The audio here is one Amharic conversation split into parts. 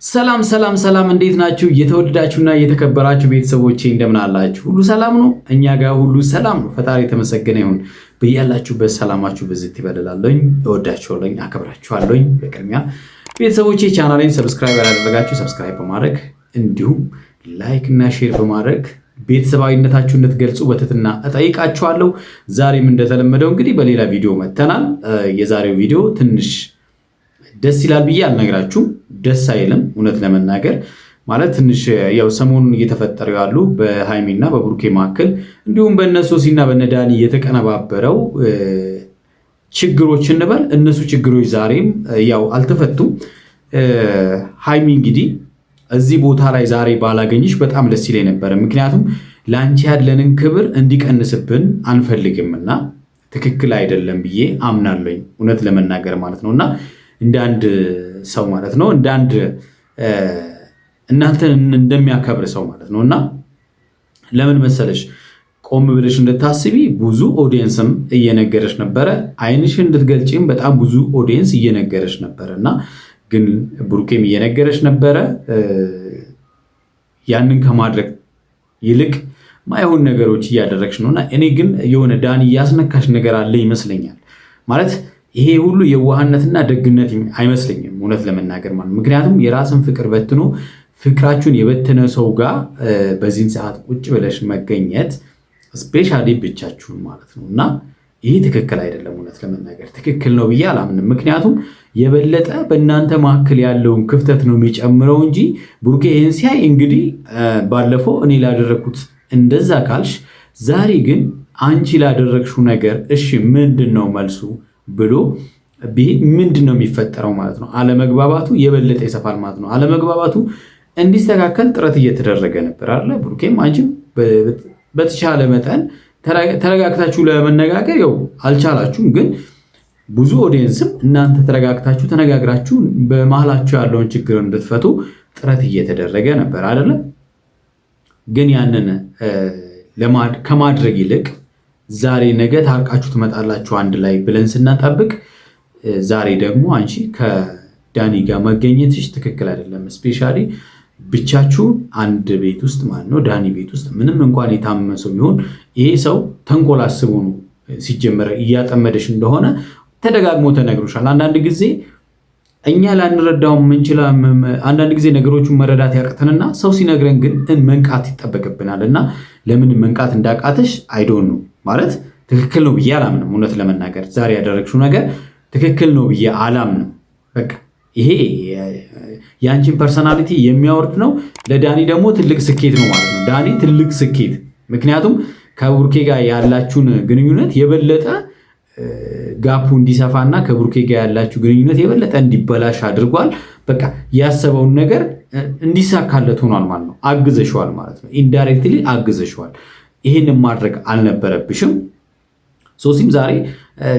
ሰላም ሰላም ሰላም፣ እንዴት ናችሁ? እየተወደዳችሁና እየተከበራችሁ ቤተሰቦቼ እንደምን አላችሁ? ሁሉ ሰላም ነው? እኛ ጋር ሁሉ ሰላም ነው። ፈጣሪ የተመሰገነ ይሁን። በያላችሁበት ሰላማችሁ በዝት ይበልላለኝ። እወዳችኋለሁ፣ አከብራችኋለሁ። በቅድሚያ ቤተሰቦቼ ቻናሌን ሰብስክራይብ ያላደረጋችሁ ሰብስክራይብ በማድረግ እንዲሁም ላይክ እና ሼር በማድረግ ቤተሰባዊነታችሁን እንድትገልጹ በትህትና እጠይቃችኋለሁ። ዛሬም እንደተለመደው እንግዲህ በሌላ ቪዲዮ መጥተናል። የዛሬው ቪዲዮ ትንሽ ደስ ይላል ብዬ አልነግራችሁም። ደስ አይልም እውነት ለመናገር ማለት ትንሽ ያው ሰሞኑን እየተፈጠሩ ያሉ በሃይሚና በብሩኬ መካከል እንዲሁም በነሶሲና በነዳኒ የተቀነባበረው ችግሮች እንበል እነሱ ችግሮች ዛሬም ያው አልተፈቱም። ሃይሚ እንግዲህ እዚህ ቦታ ላይ ዛሬ ባላገኝሽ በጣም ደስ ይለኝ ነበረ። ምክንያቱም ለአንቺ ያለንን ክብር እንዲቀንስብን አንፈልግምና ትክክል አይደለም ብዬ አምናለኝ እውነት ለመናገር ማለት ነውና እንደ አንድ ሰው ማለት ነው እንደ አንድ እናንተን እንደሚያከብር ሰው ማለት ነውና ለምን መሰለሽ ቆም ብለሽ እንድታስቢ ብዙ ኦዲየንስም እየነገረሽ ነበረ። አይንሽን እንድትገልጪም በጣም ብዙ ኦዲየንስ እየነገረሽ ነበረና ግን ብሩኬም እየነገረሽ ነበረ። ያንን ከማድረግ ይልቅ ማይሆን ነገሮች እያደረግሽ ነውና እኔ ግን የሆነ ዳኒ ያስነካሽ ነገር አለ ይመስለኛል። ማለት ይሄ ሁሉ የዋህነትና ደግነት አይመስለኝም እውነት ለመናገር ማለት። ምክንያቱም የራስን ፍቅር በትኖ ፍቅራችሁን የበተነ ሰው ጋር በዚህን ሰዓት ቁጭ ብለሽ መገኘት ስፔሻሊ ብቻችሁን ማለት ነው እና ይሄ ትክክል አይደለም። እውነት ለመናገር ትክክል ነው ብዬ አላምንም። ምክንያቱም የበለጠ በእናንተ መካከል ያለውን ክፍተት ነው የሚጨምረው እንጂ ብሩኬ ይህን ሲያይ እንግዲህ ባለፈው እኔ ላደረግኩት እንደዛ ካልሽ ዛሬ ግን አንቺ ላደረግሽው ነገር እሺ ምንድን ነው መልሱ ብሎ ምንድን ነው የሚፈጠረው ማለት ነው። አለመግባባቱ የበለጠ ይሰፋል ማለት ነው። አለመግባባቱ እንዲስተካከል ጥረት እየተደረገ ነበር አለ ብሩኬም አንቺም በተቻለ መጠን ተረጋግታችሁ ለመነጋገር ያው አልቻላችሁም። ግን ብዙ ኦዲየንስም እናንተ ተረጋግታችሁ ተነጋግራችሁ በመሃላችሁ ያለውን ችግር እንድትፈቱ ጥረት እየተደረገ ነበር አይደለ? ግን ያንን ከማድረግ ይልቅ ዛሬ ነገ ታርቃችሁ ትመጣላችሁ አንድ ላይ ብለን ስናጠብቅ ዛሬ ደግሞ አንቺ ከዳኒ ጋር መገኘትሽ ትክክል አይደለም። ስፔሻሊ ብቻችሁ አንድ ቤት ውስጥ ማለት ነው ዳኒ ቤት ውስጥ ምንም እንኳን የታመመ ሰው ቢሆን ይሄ ሰው ተንኮል አስቦ ነው ሲጀመረ እያጠመደሽ እንደሆነ ተደጋግሞ ተነግሮሻል። አንዳንድ ጊዜ እኛ ላንረዳው ምንችላ አንዳንድ ጊዜ ነገሮቹን መረዳት ያቅተንና ሰው ሲነግረን ግን መንቃት ይጠበቅብናል። እና ለምን መንቃት እንዳቃተሽ አይዶን ነው ማለት ትክክል ነው ብዬ አላምንም። እውነት ለመናገር ዛሬ ያደረግሽው ነገር ትክክል ነው ብዬ አላምንም። በቃ ይሄ የአንቺን ፐርሰናሊቲ የሚያወርድ ነው። ለዳኒ ደግሞ ትልቅ ስኬት ነው ማለት ነው። ዳኒ ትልቅ ስኬት፣ ምክንያቱም ከብሩኬ ጋር ያላችሁን ግንኙነት የበለጠ ጋፑ እንዲሰፋና ከብሩኬ ጋር ያላችሁ ግንኙነት የበለጠ እንዲበላሽ አድርጓል። በቃ ያሰበውን ነገር እንዲሳካለት ሆኗል ማለት ነው። አግዘሽዋል ማለት ነው። ኢንዳይሬክትሊ አግዘሽዋል። ይህንን ማድረግ አልነበረብሽም። ሶሲም ዛሬ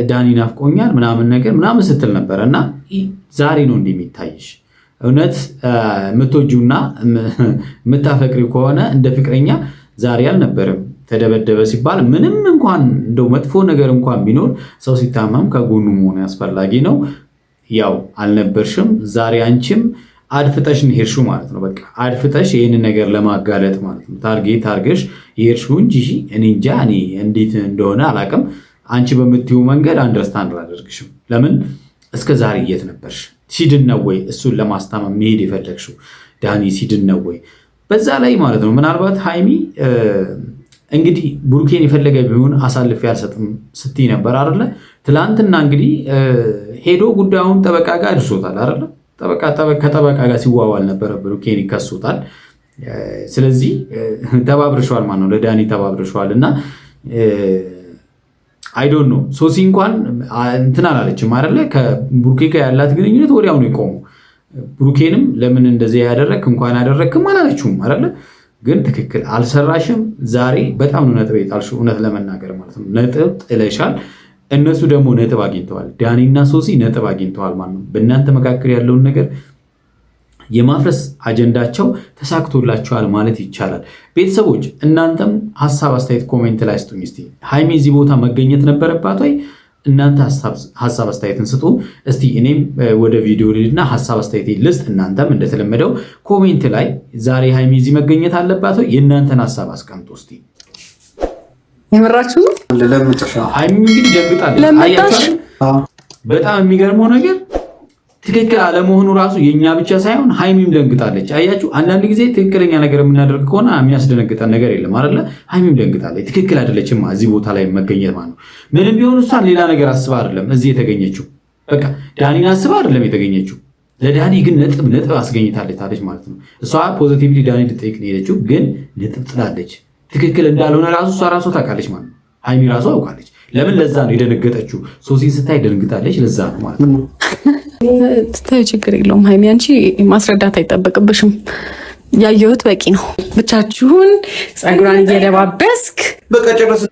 ዳኒ ናፍቆኛል ምናምን ስትል ነበረ እና ዛሬ ነው እንደሚታይሽ እውነት የምትወጂውና የምታፈቅሪው ከሆነ እንደ ፍቅረኛ ዛሬ አልነበረም። ተደበደበ ሲባል ምንም እንኳን እንደው መጥፎ ነገር እንኳን ቢኖር ሰው ሲታመም ከጎኑ መሆን አስፈላጊ ነው። ያው አልነበርሽም። ዛሬ አንቺም አድፍጠሽ ሄድሽው ማለት ነው። በቃ አድፍጠሽ ይህንን ነገር ለማጋለጥ ማለት ነው ታርጌት አድርገሽ ሄድሽው እንጂ እኔ እንጃ እኔ እንዴት እንደሆነ አላውቅም። አንቺ በምትይው መንገድ አንደርስታንድ አላደርግሽም። ለምን እስከ ዛሬ የት ነበርሽ? ሲድን ነው ወይ እሱን ለማስታመም መሄድ የፈለግሽው? ዳኒ ሲድን ነው ወይ? በዛ ላይ ማለት ነው ምናልባት ሃይሚ እንግዲህ ብሩኬን የፈለገ ቢሆን አሳልፌ አልሰጥም ስትይ ነበር አይደለ? ትላንትና እንግዲህ ሄዶ ጉዳዩን ጠበቃ ጋር አድርሶታል አይደለ? ከጠበቃ ጋር ሲዋዋል ነበረ። ብሩኬን ይከሱታል። ስለዚህ ተባብረሸዋል ማለት ነው። ለዳኒ ተባብረሸዋል እና አይዶን ነው ሶሲ እንኳን እንትን አላለችም አይደለ? ከብሩኬ ጋር ያላት ግንኙነት ወዲያው ነው የቆመው። ብሩኬንም ለምን እንደዚህ ያደረክ እንኳን ያደረክም አላለችውም አይደለ? ግን ትክክል አልሰራሽም። ዛሬ በጣም ነው ነጥብ የጣልሽው እውነት ለመናገር ማለት ነው። ነጥብ ጥለሻል። እነሱ ደግሞ ነጥብ አግኝተዋል። ዳኒና ሶሲ ነጥብ አግኝተዋል ማለት ነው። በእናንተ መካከል ያለውን ነገር የማፍረስ አጀንዳቸው ተሳክቶላቸዋል ማለት ይቻላል። ቤተሰቦች እናንተም ሀሳብ አስተያየት ኮሜንት ላይ ስጡኝ እስቲ። ሃይሚ እዚህ ቦታ መገኘት ነበረባት ወይ እናንተ ሐሳብ አስተያየትን ስጡ። እስቲ እኔም ወደ ቪዲዮ ልሂድና ሐሳብ አስተያየት ልስጥ። እናንተም እንደተለመደው ኮሜንት ላይ ዛሬ ሃይሚ እዚህ መገኘት አለባት ወይ የእናንተን ሐሳብ አስቀምጡ። እስቲ የምራችሁ ሃይሚ እንግዲህ ደንግጣለች። አያችሁ በጣም የሚገርመው ነገር ትክክል አለመሆኑ ራሱ የኛ ብቻ ሳይሆን ሃይሚም ደንግጣለች። አያችሁ አንዳንድ ጊዜ ትክክለኛ ነገር የምናደርግ ከሆነ የሚያስደነግጠን ነገር የለም አይደለ? ሃይሚም ደንግጣለች። ትክክል አይደለችም እዚህ ቦታ ላይ መገኘት ማለት ነው። ምንም ቢሆን እሷን ሌላ ነገር አስባ አይደለም እዚህ የተገኘችው። በቃ ዳኒን አስባ አይደለም የተገኘችው። ለዳኒ ግን ነጥብ አስገኝታለች ማለት ነው። እሷ ፖዚቲቭሊ ዳኒ ልጠይቅ ነው የሄደችው፣ ግን ነጥብ ጥላለች። ትክክል እንዳልሆነ ራሱ እሷ ራሱ ታውቃለች ማለት ነው። ሃይሚ ራሱ አውቃለች። ለምን? ለዛ ነው የደነገጠችው። ሶሲን ስታይ ደንግጣለች። ለዛ ነው ማለት ነው። ታዩ ችግር የለውም ሃይሚ፣ አንቺ ማስረዳት አይጠበቅብሽም። ያየሁት በቂ ነው። ብቻችሁን ፀጉሯን እየደባበስክ በቃ ጨረስ።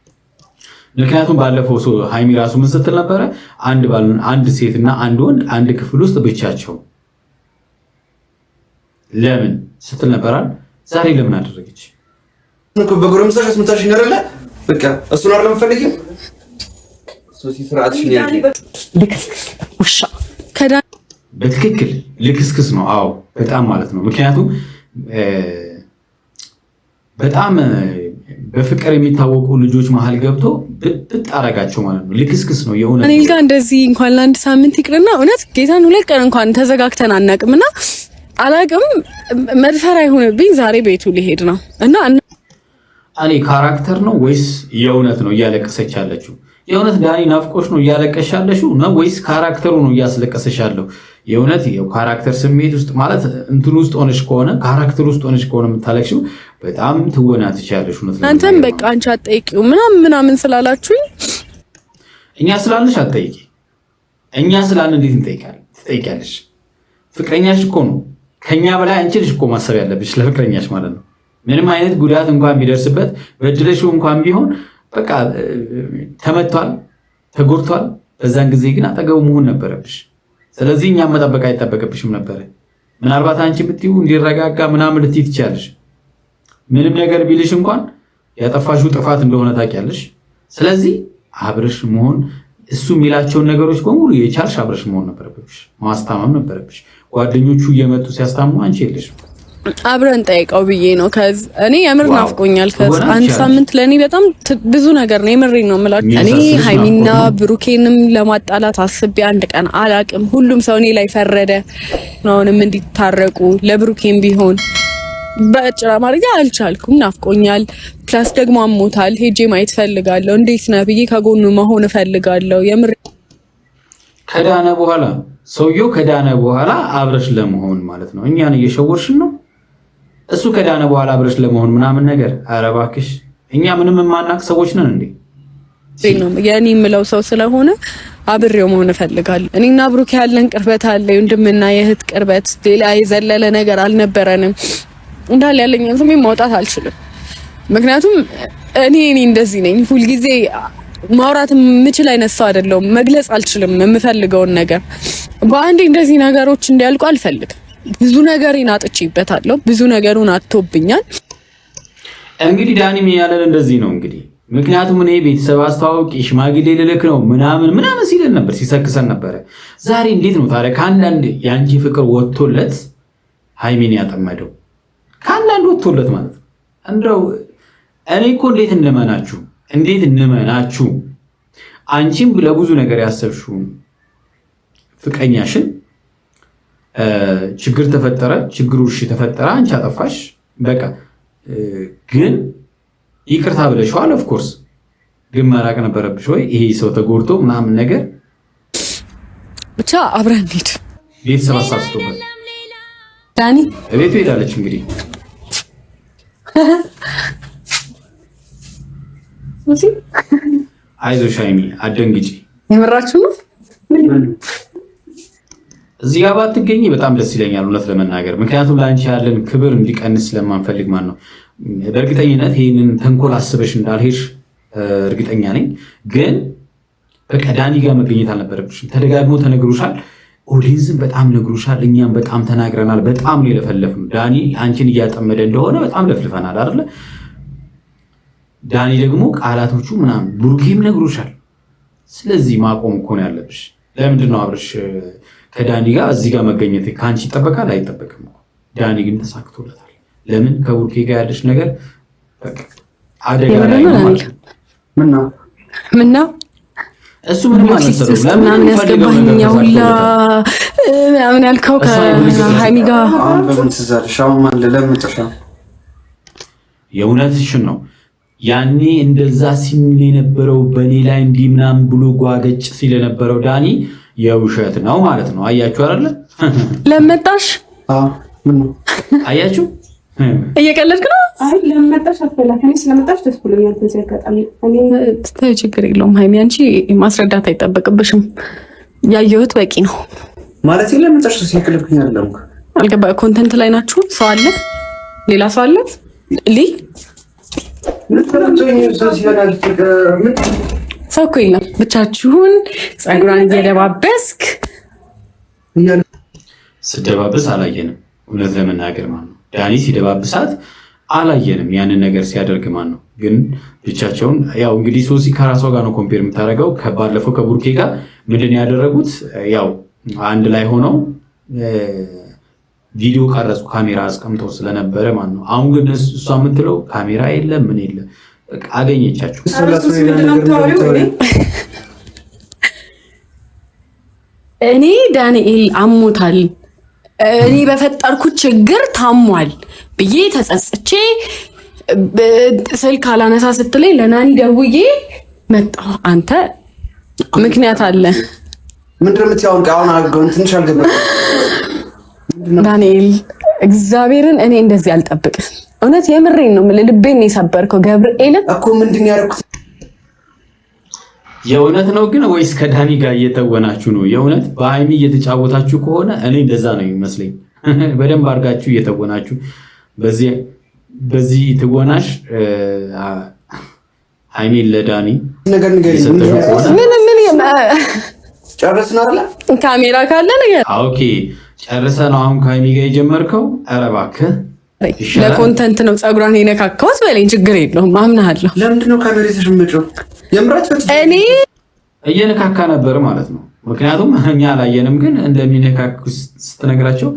ምክንያቱም ባለፈው ሃይሚ ራሱ ምን ስትል ነበረ? አንድ ሴትና አንድ ወንድ አንድ ክፍል ውስጥ ብቻቸው ለምን ስትል ነበራል። ዛሬ ለምን አደረገች? በጎረምሳሽ አስመታሽ ይነረለ በቃ እሱን አይደለም ፈልጊው ሶሲ ስርዓትሽን ያጂ ውሻ በትክክል ልክስክስ ነው። አዎ በጣም ማለት ነው። ምክንያቱም በጣም በፍቅር የሚታወቁ ልጆች መሀል ገብቶ ብጥ አረጋቸው ማለት ነው። ልክስክስ ነው የሆነ እኔ ጋር እንደዚህ እንኳን ለአንድ ሳምንት ይቅርና እውነት ጌታን 2 ቀን እንኳን ተዘጋግተን አናውቅምና አላውቅም። መድፈር አይሆንብኝ ዛሬ ቤቱ ሊሄድ ነው እና እኔ ካራክተር ነው ወይስ የእውነት ነው እያለቀሰች ያለችው? የእውነት ዳኒ ናፍቆሽ ነው እያለቀሽ ያለሽው ነው ወይስ ካራክተሩ ነው እያስለቀሰሽ ያለው? የእውነት ካራክተር ስሜት ውስጥ ማለት እንትን ውስጥ ሆነሽ ከሆነ ካራክተር ውስጥ ሆነሽ ከሆነ የምታለቅሽው በጣም ትወና ትችያለሽ። እናንተም በቃ አንቺ አትጠይቂው ምናምን ስላላችሁኝ እኛ ስላለሽ አትጠይቂ። እኛ ስላልን እንዴት ትጠይቂያለሽ? ፍቅረኛሽ እኮ ነው። ከኛ በላይ አንቺ ልጅ እኮ ማሰብ ያለብሽ ለፍቅረኛሽ ማለት ነው። ምንም አይነት ጉዳት እንኳን ቢደርስበት በድለሽው እንኳን ቢሆን በቃ ተመቷል፣ ተጎድቷል። በዛን ጊዜ ግን አጠገቡ መሆን ነበረብሽ። ስለዚህ እኛም መጠበቅ አይጠበቅብሽም ነበረ። ምናልባት አንቺ ብትዩ እንዲረጋጋ ምናምን ልትይ ትችያለሽ። ምንም ነገር ቢልሽ እንኳን ያጠፋሽው ጥፋት እንደሆነ ታውቂያለሽ። ስለዚህ አብረሽ መሆን እሱ የሚላቸውን ነገሮች በሙሉ የቻልሽ አብረሽ መሆን ነበረብሽ፣ ማስታመም ነበረብሽ። ጓደኞቹ እየመጡ ሲያስታምሙ አንቺ የለሽም። አብረን ጠይቀው ብዬ ነው። እኔ የምር ናፍቆኛል። አንድ ሳምንት ለእኔ በጣም ብዙ ነገር ነው። የምሬን ነው የምላችሁ። እኔ ሃይሚና ብሩኬንም ለማጣላት አስቤ አንድ ቀን አላቅም። ሁሉም ሰው እኔ ላይ ፈረደ። አሁንም እንዲታረቁ ለብሩኬም ቢሆን በጭራ ማድረግ አልቻልኩም። ናፍቆኛል። ክላስ ደግሞ አሞታል። ሄጄ ማየት ፈልጋለሁ። እንዴት ነህ ብዬ ከጎኑ መሆን እፈልጋለሁ። የምር ከዳነ በኋላ ሰውየው ከዳነ በኋላ አብረሽ ለመሆን ማለት ነው። እኛን እየሸወርሽን ነው። እሱ ከዳነ በኋላ አብረሽ ለመሆን ምናምን ነገር። ኧረ እባክሽ እኛ ምንም የማናቅ ሰዎች ነን እንዴ? የኔ የምለው ሰው ስለሆነ አብሬው መሆን እፈልጋለሁ። እኔና ብሩክ ያለን ቅርበት አለ፣ ወንድምና የእህት ቅርበት፣ ሌላ የዘለለ ነገር አልነበረንም። እንዳለ ያለኝን ስሜት ማውጣት አልችልም። ምክንያቱም እኔ እንደዚህ ነኝ። ሁልጊዜ ማውራት የምችል አይነት ሰው አይደለሁም። መግለጽ አልችልም የምፈልገውን ነገር። በአንዴ እንደዚህ ነገሮች እንዲያልቁ አልፈልግም። ብዙ ነገሬን አጥቼበታለሁ። ብዙ ነገሩን አጥቶብኛል። እንግዲህ ዳኒም ያለን እንደዚህ ነው እንግዲህ። ምክንያቱም እኔ ቤተሰብ አስተዋውቂ ሽማግሌ ልልክ ነው ምናምን ሲለን ነበር፣ ሲሰክሰን ነበረ። ዛሬ እንዴት ነው ታዲያ ከአንዳንድ የአንቺ ፍቅር ወጥቶለት ሃይሚን ያጠመደው? ከአንዳንድ ወጥቶለት ማለት ነው። እንደው እኔ እኮ እንዴት እንመናችሁ? አንቺም ለብዙ ነገር ያሰብሽው ፍቅረኛሽን ችግር ተፈጠረ፣ ችግሩ እሺ ተፈጠረ፣ አንቺ አጠፋሽ፣ በቃ ግን ይቅርታ ብለሽዋል። ኦፍ ኮርስ ግን መራቅ ነበረብሽ ወይ? ይሄ ሰው ተጎድቶ ምናምን ነገር ብቻ አብረን እንሂድ። ቤተሰብ አሳስቶበት ዳኒ ቤቱ ሄዳለች። እንግዲህ አይዞሽ ሃይሚ አትደንግጪ። የምራችሁ ነው። እዚህ ጋር ባትገኝ በጣም ደስ ይለኛል እውነት ለመናገር። ምክንያቱም ለአንቺ ያለን ክብር እንዲቀንስ ስለማንፈልግ ማለት ነው። በእርግጠኝነት ይህንን ተንኮል አስበሽ እንዳልሄድሽ እርግጠኛ ነኝ። ግን በቃ ዳኒ ጋር መገኘት አልነበረብሽም። ተደጋግሞ ተነግሮሻል፣ ኦዲንስን በጣም ነግሮሻል፣ እኛም በጣም ተናግረናል። በጣም ነው የለፈለፍነው። ዳኒ አንቺን እያጠመደ እንደሆነ በጣም ለፍልፈናል አይደለ? ዳኒ ደግሞ ቃላቶቹ ምናምን ብሩኬም ነግሮሻል። ስለዚህ ማቆም እኮ ነው ያለብሽ። ለምንድን ነው አብርሽ ከዳኒ ጋር እዚህ ጋር መገኘት ከአንቺ ይጠበቃል? አይጠበቅም እኮ። ዳኒ ግን ተሳክቶለታል። ለምን ከቡርኬ ጋር ያለሽ ነገር አደጋ ላይ ነው። ምነው እሱ ምንም አልመሰለውም። ለምን ያስገባኝ ሁላ ምናምን ያልከው ከሀይሚ ጋር የእውነትሽን ነው። ያኔ እንደዛ ሲል የነበረው በእኔ ላይ እንዲህ ምናምን ብሎ ጓገጭ ሲል የነበረው ዳኒ የውሸት ነው ማለት ነው። አያችሁ አይደለ? ለመጣሽ አያችሁ፣ እየቀለድክ ነው። አይ ለመጣሽ አፈላከኝ ስለመጣሽ ደስ ብሎኛል። በዚህ አጋጣሚ እኔ ችግር የለውም ሀይሚ፣ አንቺ ማስረዳት አይጠበቅብሽም። ያየሁት በቂ ነው ማለት ለመጣሽ ደስ ይከለክልኝ አይደለም። አልገባ ኮንተንት ላይ ናችሁ። ሰው አለ፣ ሌላ ሰው አለ። ሰው እኮ የለም። ብቻችሁን ፀጉሯን እየደባበስክ ስደባበስ አላየንም። እውነት ለመናገር ማለት ነው ዳኒ ሲደባብሳት አላየንም። ያንን ነገር ሲያደርግ ማን ነው ግን ብቻቸውን። ያው እንግዲህ ሶሲ ከራሷ ጋር ነው ኮምፔር የምታደርገው። ከባለፈው ከቡርኬ ጋር ምንድን ያደረጉት ያው አንድ ላይ ሆነው ቪዲዮ ቀረጹ፣ ካሜራ አስቀምጠው ስለነበረ ማለት ነው። አሁን ግን እሷ የምትለው ካሜራ የለም ምን የለም፣ በቃ አገኘቻችሁ። እኔ ዳንኤል አሞታል፣ እኔ በፈጠርኩት ችግር ታሟል ብዬ ተጸጽቼ ስልክ አላነሳ ስትለኝ ለናኒ ደውዬ መጣሁ። አንተ ምክንያት አለ ምንድን ነው የምትያውን? አሁን አልገውን ትንሽ አልገባኝ ዳንኤል፣ እግዚአብሔርን እኔ እንደዚህ አልጠብቅም። እውነት የምሬን ነው የምልህ፣ ልቤን ነው የሰበርከው። ገብርኤልን እኮ ምንድን ነው ያደረኩት? የእውነት ነው ግን ወይስ ከዳኒ ጋር እየተወናችሁ ነው? የእውነት በሀይሚ እየተጫወታችሁ ከሆነ እኔ እንደዛ ነው የሚመስለኝ። በደንብ አድርጋችሁ እየተወናችሁ በዚህ ትወናሽ ሀይሚ ለዳኒ ነገር ንገሪኝ። ምን ጨረስን አይደል? ካሜራ ካለ ነገር ኦኬ፣ ጨርሰ ነው አሁን ከሀይሚ ጋር የጀመርከው? ኧረ እባክህ ለኮንተንት ነው ፀጉሯን የነካካሁት በለኝ፣ ችግር የለውም አምናለሁ። ለምንድን ነው ካሜራ የተሸመጨው? የምራት እኔ እየነካካ ነበር ማለት ነው። ምክንያቱም እኛ አላየንም፣ ግን እንደሚነካኩ ስትነግራቸው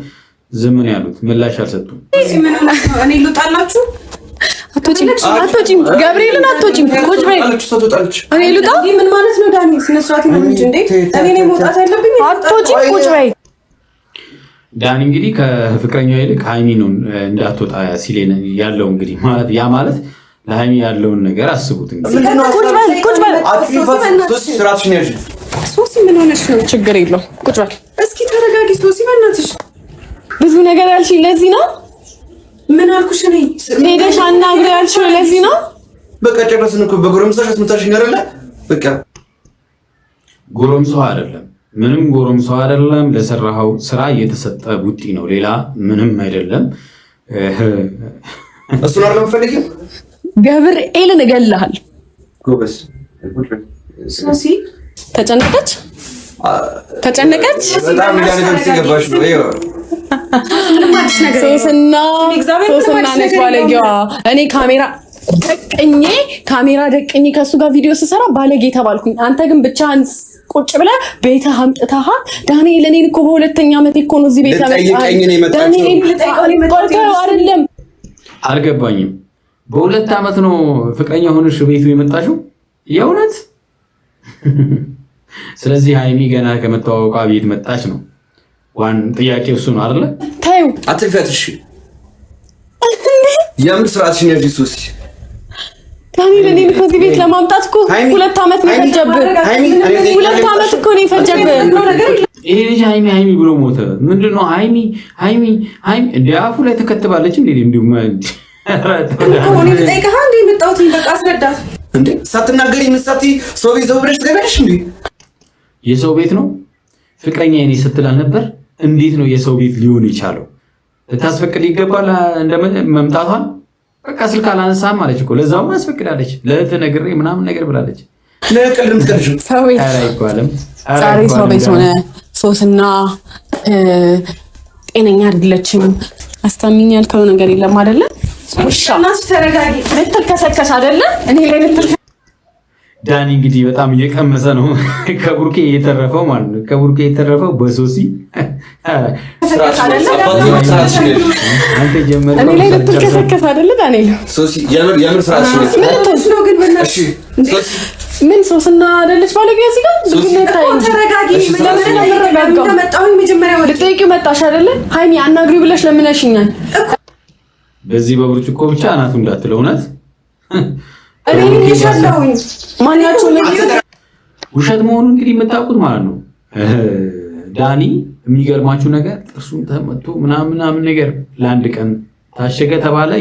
ዝም ነው ያሉት፣ ምላሽ አልሰጡም። እኔ ልውጣላችሁ? አትወጪም፣ ገብርኤልን አትወጪም። ቁጭ በይ። እኔ ልውጣ? ምን ማለት ነው ዳኒ? ስነ ስርዓት ነው እንጂ እንዴ! እኔ ነኝ መውጣት ያለብኝ። አትወጪም፣ ቁጭ በይ። ዳኒ እንግዲህ ከፍቅረኛው ይልቅ ሀይሚ ነው እንዳትወጣ ሲል ያለው እንግዲህ ማለት ያ ማለት ለሀይሚ ያለውን ነገር አስቡት እንግዲህ። ቁጭ በል። ሶሲ ምን ሆነሽ ነው? ችግር የለውም ቁጭ በል። እስኪ ተረጋጊ ሶሲ፣ በእናትሽ ብዙ ነገር ያልሽኝ ለዚህ ነው። ምን አልኩሽ? እኔ ሄደሽ አናግረው ያልሽው ለዚህ ነው። በቃ ጨረስን እኮ። በጎረምሳሽ አስመታሽኝ አይደለ? በቃ ጎረምሳው አይደለም፣ ምንም ጎረምሳው አይደለም። ለሰራኸው ስራ እየተሰጠ ቡጢ ነው፣ ሌላ ምንም አይደለም። እሱን አይደለም ፈልጊው። ገብርኤልን እገልሃል። ጎበስ ሶሲ ተጨነቀች። በጣም ነገር ሲገባሽ ነው። ይኸው ሶስና ነች ባለጌዋ። እኔ ካሜራ ደቅኜ ከእሱ ጋር ቪዲዮ ስሰራ ባለጌ ተባልኩኝ። አንተ ግን ብቻህን ቁጭ ብለህ ቤትህ አምጥተሃል። ዳንኤል እኔን እኮ በሁለተኛ ዓመት እኮ ነው እዚህ ቤት አይደለም። አልገባኝም። በሁለት ዓመት ነው ፍቅረኛ ሆነሽ ቤቱ የመጣሽው? የእውነት? ስለዚህ ሀይሚ ገና ከመተዋወቋ ቤት መጣች ነው ዋን ጥያቄው እሱ ነው አይደለ? ታዩ አትፈትሽ። የምን ስርዓትሽ ነው ያጂ ሶሲ? ዳንኤል እኔን እኮ እዚህ ቤት ለማምጣት እኮ 2 ዓመት ነው የፈጀብህ። 2 ዓመት እኮ ነው የፈጀብህ። ይሄ ልጅ ሀይሚ ብሎ ሞተ። ምንድነው ሀይሚ እንደ አፉ ላይ ተከትባለች እንዴ? እንዲሁ እኮ ነው ልጠይቅህ እንዴ የመጣሁት? በቃ አስረዳት እንዴ። ሳትናገሪ ምሳቲ ሰው ቤት ዘው ብለሽ ትገቢያለሽ እንዴ? የሰው ቤት ነው ፍቅረኛ የኔ ስትል አልነበር? እንዴት ነው የሰው ቤት ሊሆን የቻለው? ልታስፈቅድ ይገባል እንደ መምጣቷን። በቃ ስልክ አላነሳም ማለች እኮ። ለዛውም አስፈቅዳለች። ለእህት ነግሬ ምናምን ነገር ብላለች። ለቀልም ትከርሽ ሰው ቤት ዛሬ ሰው ቤት ሆነ። ሶስና ጤነኛ አይደለችም። አስታሚኝ ያልከው ነገር የለም አይደለ? እናስ ተረጋጊ። ልትከሰከስ አይደለ? እኔ ላይ ዳኒ እንግዲህ በጣም እየቀመሰ ነው ከቡርኬ የተረፈው ማለት ነው። ከቡርኬ የተረፈው በሶሲ አንተ ጀመረ እኔ ላይ ልትከሰከስ አይደለ ዳንኤል? ሶሲ የምር ስራ ነው ግን በእናትሽ ምን ሶስና አይደለች ባለጌ እዚህ ጋር ተረጋጊ። መጀመሪያ ልጠይቂው መጣሽ አይደለ? ሃይሚ አናግሪው ብለሽ ለምነሽኛል። በዚህ በብርጭቆ ብቻ አናቱ እንዳትለው እውነት እኔ ይሻለውኝ ማንያችሁ ውሸት መሆኑን እንግዲህ የምታውቁት ማለት ነው። ዳኒ የሚገርማችሁ ነገር ጥርሱን ተመቶ ምናምን ነገር ለአንድ ቀን ታሸገ ተባለ።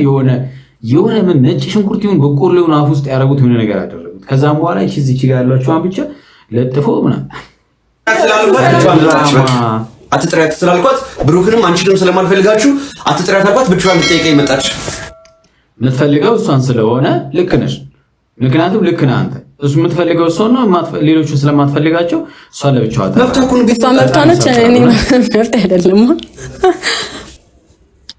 የሆነ ምን ነጭ ሽንኩርት ይሁን በቆሎውን አፍ ውስጥ ያደረጉት የሆነ ነገር አደረጉት። ከዛም በኋላ እቺ ጋር ያሏቸዋን ብቻ ለጥፎ ምናምን አትጥሪያት ስላልኳት ብሩክንም አንቺንም ስለማልፈልጋችሁ አትጥሪያት አልኳት። ብቻዋን ልጠይቀኝ መጣች። የምትፈልገው እሷን ስለሆነ ልክ ነሽ። ምክንያቱም ልክ ነህ አንተ። እሱ የምትፈልገው እሷን ነው፣ ሌሎቹን ስለማትፈልጋቸው እሷን ለብቻዋ መብታነች። እኔ መብት አይደለም።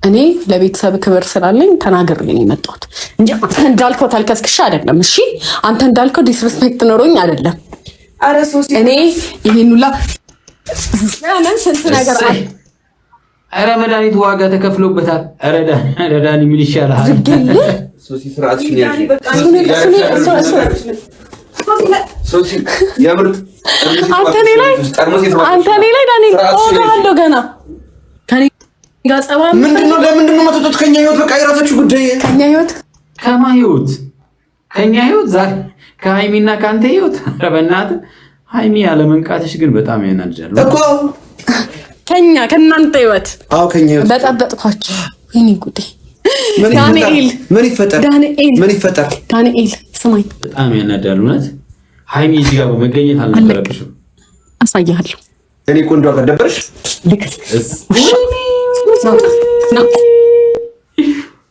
እኔ ለቤተሰብ ክብር ስላለኝ ተናግሬ ነው የመጣሁት እንጂ አንተ እንዳልከው ታልከስክሽ አይደለም። እሺ አንተ እንዳልከው ዲስሪስፔክት ኖሮኝ አይደለም። እኔ ይሄን ሁላ ስንት ነገር አለ። ኧረ መድኃኒቱ ዋጋ ተከፍሎበታል። ኧረ ዳኒ ምን ይሻላል? ሶሲ ስርዓት አንተ እኔ ላይ ዳኒ እወጋለሁ ገና ከኔ ጋር ጸባ ምንድነው? ለምንድን ነው የምትወጡት ከኛ ህይወት? በቃ የራሳችሁ ጉዳይ። ከኛ ህይወት ከኛ ህይወት ዛሬ ከሃይሚና ከአንተ ህይወት። ኧረ በእናትህ ሃይሚ ያለመንቃትሽ ግን በጣም ያናድዳል እኮ ከእናንተ ህይወት። አዎ ከኛ ህይወት በጠበጥኳችሁ። ወይኔ ጉዴ! ዳንኤል ምን ይፈጠር? ዳንኤል ስማኝ፣ በጣም ያናድዳል እውነት። ሃይሚ እዚህ ጋር በመገኘት አልነበረብሽም። አሳያለሁ። እኔ ቆንጆ ከደበረሽ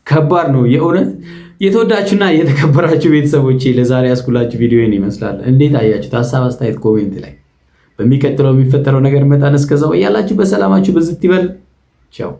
ከባድ ነው የእውነት። የተወዳችሁና የተከበራችሁ ቤተሰቦቼ ለዛሬ ያስኩላችሁ ቪዲዮን ይመስላል። እንዴት አያችሁት? ሀሳብ አስተያየት ኮሜንት ላይ። በሚቀጥለው የሚፈጠረው ነገር መጣን። እስከዛው ያላችሁ በሰላማችሁ በዝት ይበል። ቻው